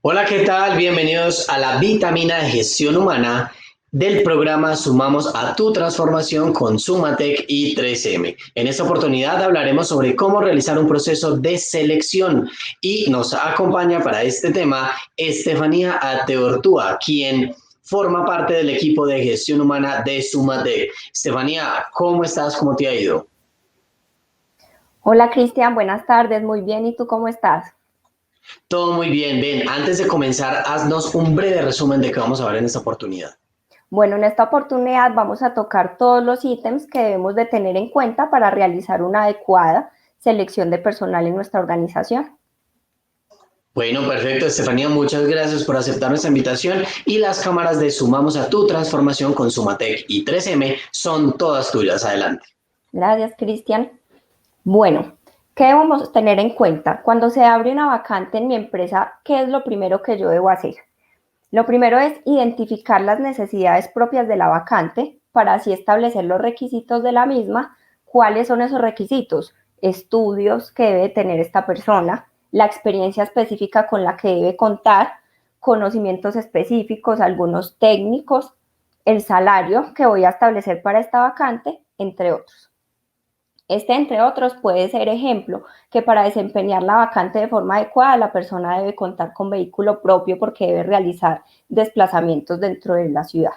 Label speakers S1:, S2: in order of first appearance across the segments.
S1: Hola, ¿qué tal? Bienvenidos a la vitamina de gestión humana del programa Sumamos a tu transformación con Sumatec y 3M. En esta oportunidad hablaremos sobre cómo realizar un proceso de selección y nos acompaña para este tema Estefanía Ateortúa, quien forma parte del equipo de gestión humana de Sumatec. Estefanía, ¿cómo estás? ¿Cómo te ha ido?
S2: Hola Cristian, buenas tardes, muy bien, ¿y tú cómo estás?
S1: Todo muy bien. Ven, antes de comenzar, haznos un breve resumen de qué vamos a ver en esta oportunidad.
S2: Bueno, en esta oportunidad vamos a tocar todos los ítems que debemos de tener en cuenta para realizar una adecuada selección de personal en nuestra organización.
S1: Bueno, perfecto, Estefanía, muchas gracias por aceptar nuestra invitación y las cámaras de Sumamos a tu transformación con Sumatec y 3M son todas tuyas. Adelante.
S2: Gracias Cristian. Bueno, ¿qué debemos tener en cuenta? Cuando se abre una vacante en mi empresa, ¿qué es lo primero que yo debo hacer? Lo primero es identificar las necesidades propias de la vacante para así establecer los requisitos de la misma. ¿Cuáles son esos requisitos? Estudios que debe tener esta persona, la experiencia específica con la que debe contar, conocimientos específicos, algunos técnicos, el salario que voy a establecer para esta vacante, entre otros. Este, entre otros, puede ser ejemplo que para desempeñar la vacante de forma adecuada, la persona debe contar con vehículo propio porque debe realizar desplazamientos dentro de la ciudad.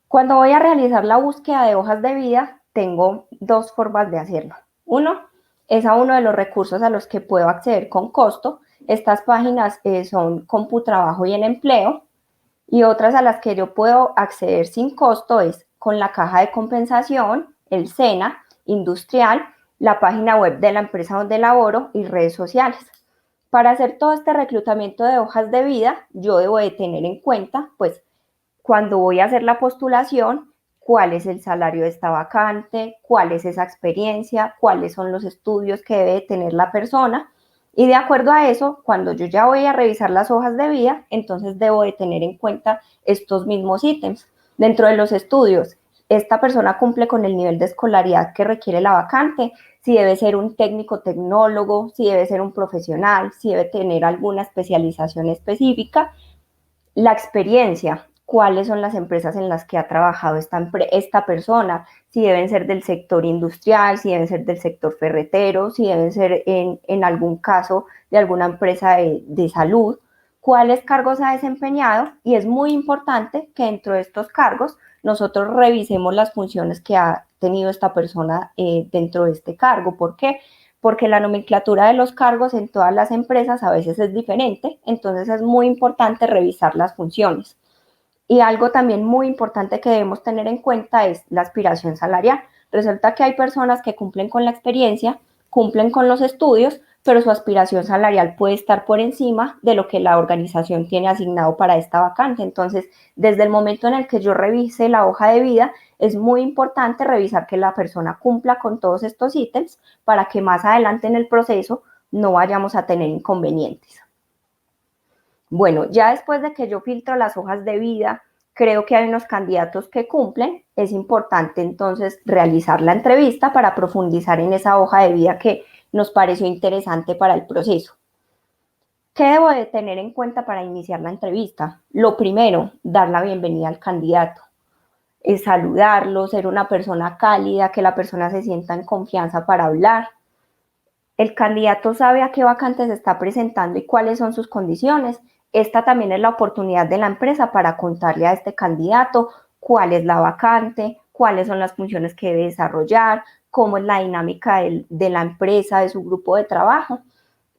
S2: Cuando voy a realizar la búsqueda de hojas de vida, tengo dos formas de hacerlo. Uno es a uno de los recursos a los que puedo acceder con costo. Estas páginas son CompuTrabajo y El Empleo, y otras a las que yo puedo acceder sin costo es con la caja de compensación, el SENA, industrial, la página web de la empresa donde laboro y redes sociales. Para hacer todo este reclutamiento de hojas de vida, yo debo de tener en cuenta, pues, cuando voy a hacer la postulación, cuál es el salario de esta vacante, cuál es esa experiencia, cuáles son los estudios que debe tener la persona. Y de acuerdo a eso, cuando yo ya voy a revisar las hojas de vida, entonces debo de tener en cuenta estos mismos ítems. Dentro de los estudios, esta persona cumple con el nivel de escolaridad que requiere la vacante, si debe ser un técnico tecnólogo, si debe ser un profesional, si debe tener alguna especialización específica, la experiencia, cuáles son las empresas en las que ha trabajado esta persona, si deben ser del sector industrial, si deben ser del sector ferretero, si deben ser en algún caso de alguna empresa de salud, cuáles cargos ha desempeñado, y es muy importante que dentro de estos cargos nosotros revisemos las funciones que ha tenido esta persona dentro de este cargo. ¿Por qué? Porque la nomenclatura de los cargos en todas las empresas a veces es diferente, entonces es muy importante revisar las funciones. Y algo también muy importante que debemos tener en cuenta es la aspiración salarial. Resulta que hay personas que cumplen con la experiencia, cumplen con los estudios, pero su aspiración salarial puede estar por encima de lo que la organización tiene asignado para esta vacante. Entonces, desde el momento en el que yo revise la hoja de vida, es muy importante revisar que la persona cumpla con todos estos ítems para que más adelante en el proceso no vayamos a tener inconvenientes. Bueno, ya después de que yo filtro las hojas de vida, creo que hay unos candidatos que cumplen. Es importante entonces realizar la entrevista para profundizar en esa hoja de vida que nos pareció interesante para el proceso. ¿Qué debo de tener en cuenta para iniciar la entrevista? Lo primero, dar la bienvenida al candidato, es saludarlo, ser una persona cálida, que la persona se sienta en confianza para hablar. El candidato sabe a qué vacante se está presentando y cuáles son sus condiciones. Esta también es la oportunidad de la empresa para contarle a este candidato cuál es la vacante, cuáles son las funciones que debe desarrollar, cómo es la dinámica de la empresa, de su grupo de trabajo.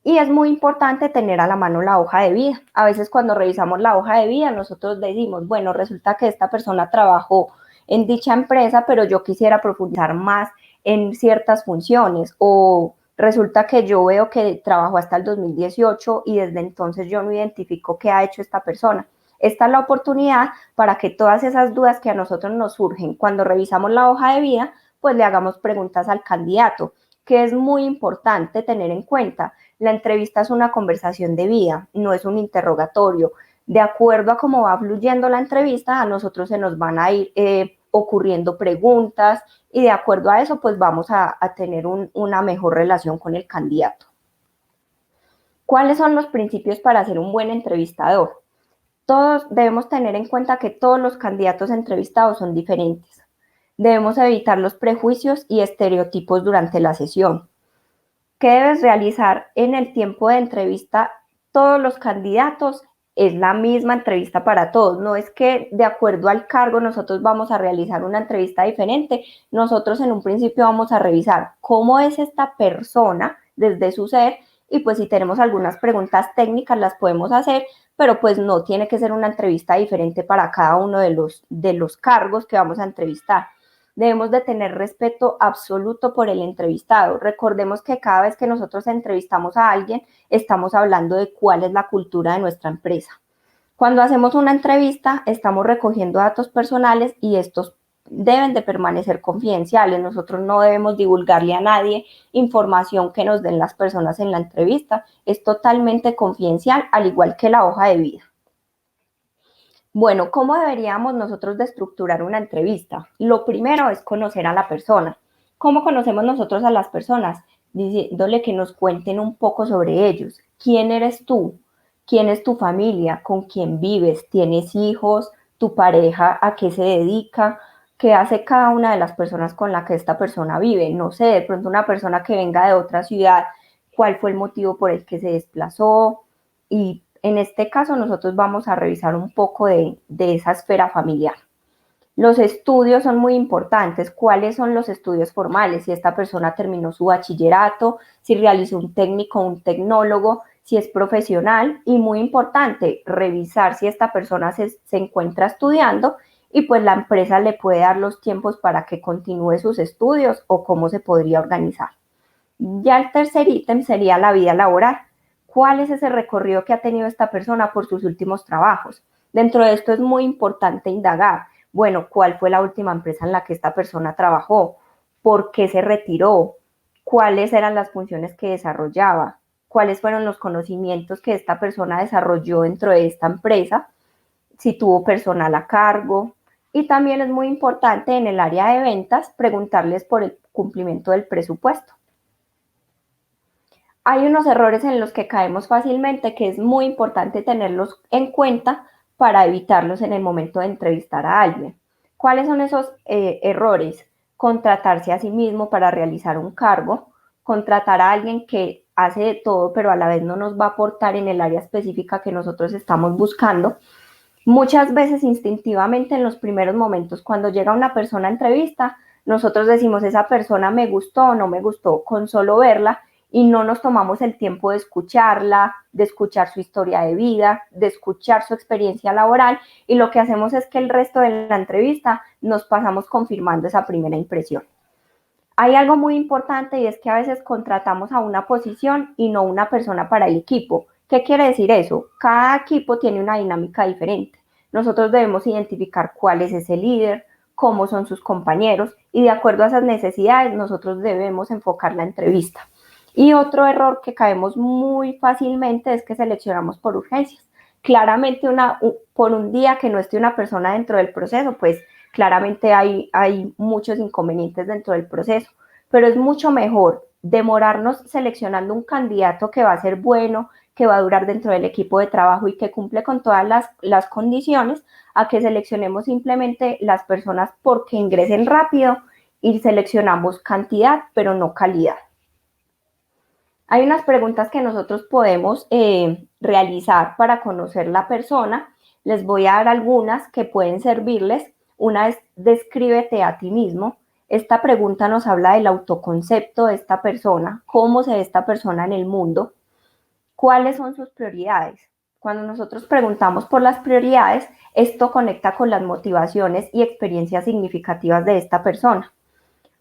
S2: Y es muy importante tener a la mano la hoja de vida. A veces cuando revisamos la hoja de vida, nosotros decimos, bueno, resulta que esta persona trabajó en dicha empresa, pero yo quisiera profundizar más en ciertas funciones, o resulta que yo veo que trabajó hasta el 2018 y desde entonces yo no identifico qué ha hecho esta persona. Esta es la oportunidad para que todas esas dudas que a nosotros nos surgen cuando revisamos la hoja de vida, pues le hagamos preguntas al candidato, que es muy importante tener en cuenta. La entrevista es una conversación de vida, no es un interrogatorio. De acuerdo a cómo va fluyendo la entrevista, a nosotros se nos van a ir ocurriendo preguntas, y de acuerdo a eso, pues vamos a tener una mejor relación con el candidato. ¿Cuáles son los principios para ser un buen entrevistador? Todos debemos tener en cuenta que todos los candidatos entrevistados son diferentes. Debemos evitar los prejuicios y estereotipos durante la sesión. ¿Qué debes realizar en el tiempo de entrevista? Todos los candidatos es la misma entrevista para todos. No es que de acuerdo al cargo nosotros vamos a realizar una entrevista diferente. Nosotros en un principio vamos a revisar cómo es esta persona desde su ser y pues si tenemos algunas preguntas técnicas las podemos hacer, pero pues no tiene que ser una entrevista diferente para cada uno de los cargos que vamos a entrevistar. Debemos de tener respeto absoluto por el entrevistado. Recordemos que cada vez que nosotros entrevistamos a alguien, estamos hablando de cuál es la cultura de nuestra empresa. Cuando hacemos una entrevista, estamos recogiendo datos personales y estos deben de permanecer confidenciales. Nosotros no debemos divulgarle a nadie información que nos den las personas en la entrevista. Es totalmente confidencial, al igual que la hoja de vida. Bueno, ¿cómo deberíamos nosotros de estructurar una entrevista? Lo primero es conocer a la persona. ¿Cómo conocemos nosotros a las personas? Diciéndole que nos cuenten un poco sobre ellos. ¿Quién eres tú? ¿Quién es tu familia? ¿Con quién vives? ¿Tienes hijos? ¿Tu pareja a qué se dedica? ¿Qué hace cada una de las personas con la que esta persona vive? No sé, de pronto una persona que venga de otra ciudad, ¿cuál fue el motivo por el que se desplazó? Y en este caso nosotros vamos a revisar un poco de esa esfera familiar. Los estudios son muy importantes. ¿Cuáles son los estudios formales? Si esta persona terminó su bachillerato, si realizó un técnico, un tecnólogo, si es profesional. Y muy importante, revisar si esta persona se encuentra estudiando y pues la empresa le puede dar los tiempos para que continúe sus estudios o cómo se podría organizar. Ya el tercer ítem sería la vida laboral. ¿Cuál es ese recorrido que ha tenido esta persona por sus últimos trabajos? Dentro de esto es muy importante indagar, bueno, ¿cuál fue la última empresa en la que esta persona trabajó? ¿Por qué se retiró? ¿Cuáles eran las funciones que desarrollaba? ¿Cuáles fueron los conocimientos que esta persona desarrolló dentro de esta empresa? Si tuvo personal a cargo. Y también es muy importante en el área de ventas preguntarles por el cumplimiento del presupuesto. Hay unos errores en los que caemos fácilmente que es muy importante tenerlos en cuenta para evitarlos en el momento de entrevistar a alguien. ¿Cuáles son esos errores? Contratarse a sí mismo para realizar un cargo, contratar a alguien que hace de todo pero a la vez no nos va a aportar en el área específica que nosotros estamos buscando. Muchas veces instintivamente en los primeros momentos cuando llega una persona a entrevista, nosotros decimos esa persona me gustó o no me gustó con solo verla y no nos tomamos el tiempo de escucharla, de escuchar su historia de vida, de escuchar su experiencia laboral y lo que hacemos es que el resto de la entrevista nos pasamos confirmando esa primera impresión. Hay algo muy importante y es que a veces contratamos a una posición y no una persona para el equipo. ¿Qué quiere decir eso? Cada equipo tiene una dinámica diferente. Nosotros debemos identificar cuál es ese líder, cómo son sus compañeros y de acuerdo a esas necesidades nosotros debemos enfocar la entrevista. Y otro error que caemos muy fácilmente es que seleccionamos por urgencias. Claramente por un día que no esté una persona dentro del proceso, pues claramente hay muchos inconvenientes dentro del proceso, pero es mucho mejor demorarnos seleccionando un candidato que va a ser bueno, que va a durar dentro del equipo de trabajo y que cumple con todas las condiciones, a que seleccionemos simplemente las personas porque ingresen rápido y seleccionamos cantidad, pero no calidad. Hay unas preguntas que nosotros podemos realizar para conocer la persona. Les voy a dar algunas que pueden servirles. Una es descríbete a ti mismo. Esta pregunta nos habla del autoconcepto de esta persona, cómo se ve esta persona en el mundo, cuáles son sus prioridades. Cuando nosotros preguntamos por las prioridades, esto conecta con las motivaciones y experiencias significativas de esta persona.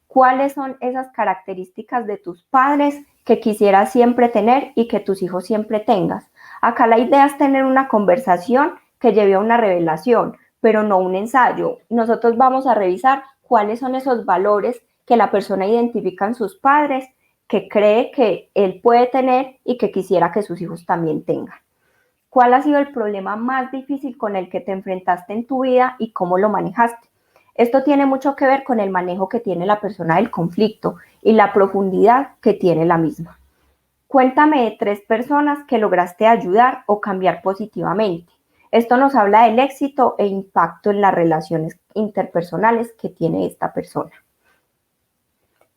S2: ¿Cuáles son esas características de tus padres que quisieras siempre tener y que tus hijos siempre tengas? Acá la idea es tener una conversación que lleve a una revelación, pero no un ensayo. Nosotros vamos a revisar cuáles son esos valores que la persona identifica en sus padres, que cree que él puede tener y que quisiera que sus hijos también tengan. ¿Cuál ha sido el problema más difícil con el que te enfrentaste en tu vida y cómo lo manejaste? Esto tiene mucho que ver con el manejo que tiene la persona del conflicto y la profundidad que tiene la misma. Cuéntame de 3 personas que lograste ayudar o cambiar positivamente. Esto nos habla del éxito e impacto en las relaciones interpersonales que tiene esta persona.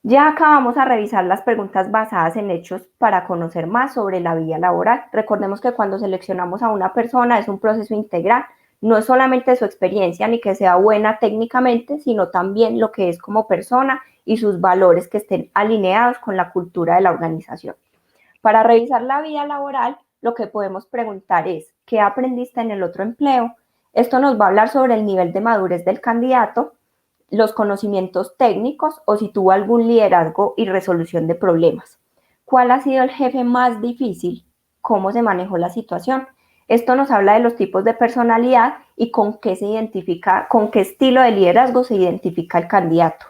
S2: Ya acabamos a revisar las preguntas basadas en hechos para conocer más sobre la vida laboral. Recordemos que cuando seleccionamos a una persona es un proceso integral, no es solamente su experiencia ni que sea buena técnicamente, sino también lo que es como persona y sus valores que estén alineados con la cultura de la organización. Para revisar la vida laboral, lo que podemos preguntar es, ¿qué aprendiste en el otro empleo? Esto nos va a hablar sobre el nivel de madurez del candidato, los conocimientos técnicos o si tuvo algún liderazgo y resolución de problemas. ¿Cuál ha sido el jefe más difícil? ¿Cómo se manejó la situación? Esto nos habla de los tipos de personalidad y con qué se identifica, con qué estilo de liderazgo se identifica el candidato.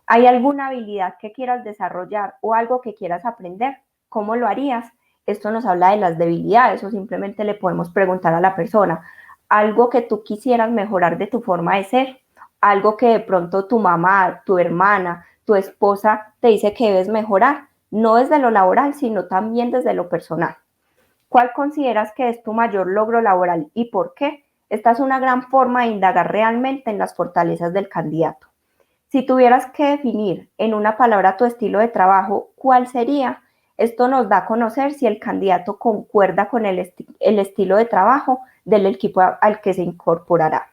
S2: ¿Hay alguna habilidad que quieras desarrollar o algo que quieras aprender? ¿Cómo lo harías? Esto nos habla de las debilidades o simplemente le podemos preguntar a la persona algo que tú quisieras mejorar de tu forma de ser, algo que de pronto tu mamá, tu hermana, tu esposa te dice que debes mejorar, no desde lo laboral, sino también desde lo personal. ¿Cuál consideras que es tu mayor logro laboral y por qué? Esta es una gran forma de indagar realmente en las fortalezas del candidato. Si tuvieras que definir en una palabra tu estilo de trabajo, ¿cuál sería? Esto nos da a conocer si el candidato concuerda con el estilo de trabajo del equipo al que se incorporará.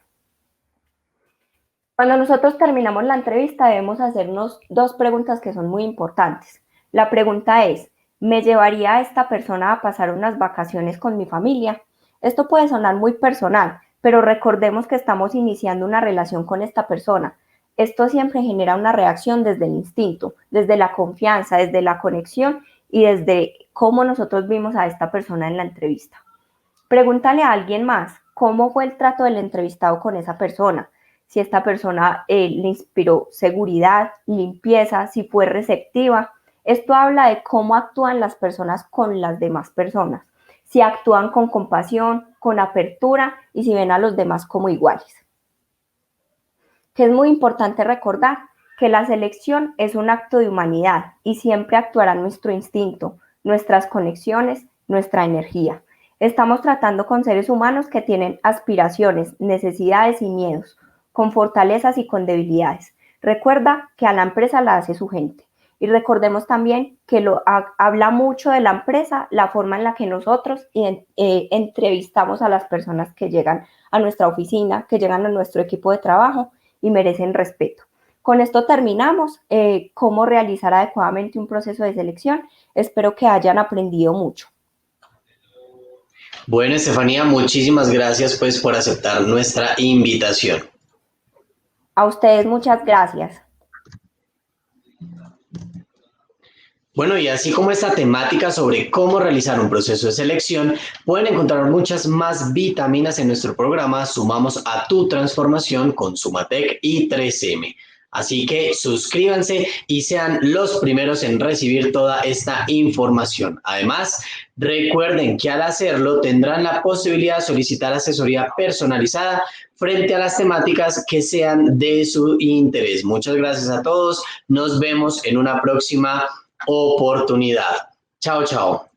S2: Cuando nosotros terminamos la entrevista debemos hacernos 2 preguntas que son muy importantes. La pregunta es, ¿me llevaría a esta persona a pasar unas vacaciones con mi familia? Esto puede sonar muy personal, pero recordemos que estamos iniciando una relación con esta persona. Esto siempre genera una reacción desde el instinto, desde la confianza, desde la conexión y desde cómo nosotros vimos a esta persona en la entrevista. Pregúntale a alguien más cómo fue el trato del entrevistado con esa persona, si esta persona le inspiró seguridad, limpieza, si fue receptiva. Esto habla de cómo actúan las personas con las demás personas, si actúan con compasión, con apertura y si ven a los demás como iguales. Que es muy importante recordar que la selección es un acto de humanidad y siempre actuará nuestro instinto, nuestras conexiones, nuestra energía. Estamos tratando con seres humanos que tienen aspiraciones, necesidades y miedos, con fortalezas y con debilidades. Recuerda que a la empresa la hace su gente. Y recordemos también que habla mucho de la empresa, la forma en la que nosotros entrevistamos a las personas que llegan a nuestra oficina, que llegan a nuestro equipo de trabajo y merecen respeto. Con esto terminamos cómo realizar adecuadamente un proceso de selección. Espero que hayan aprendido mucho.
S1: Bueno, Estefanía, muchísimas gracias pues por aceptar nuestra invitación.
S2: A ustedes muchas gracias.
S1: Bueno, y así como esta temática sobre cómo realizar un proceso de selección, pueden encontrar muchas más vitaminas en nuestro programa Sumamos a tu transformación con Sumatec y 3M. Así que suscríbanse y sean los primeros en recibir toda esta información. Además, recuerden que al hacerlo tendrán la posibilidad de solicitar asesoría personalizada frente a las temáticas que sean de su interés. Muchas gracias a todos. Nos vemos en una próxima oportunidad. Chao, chao.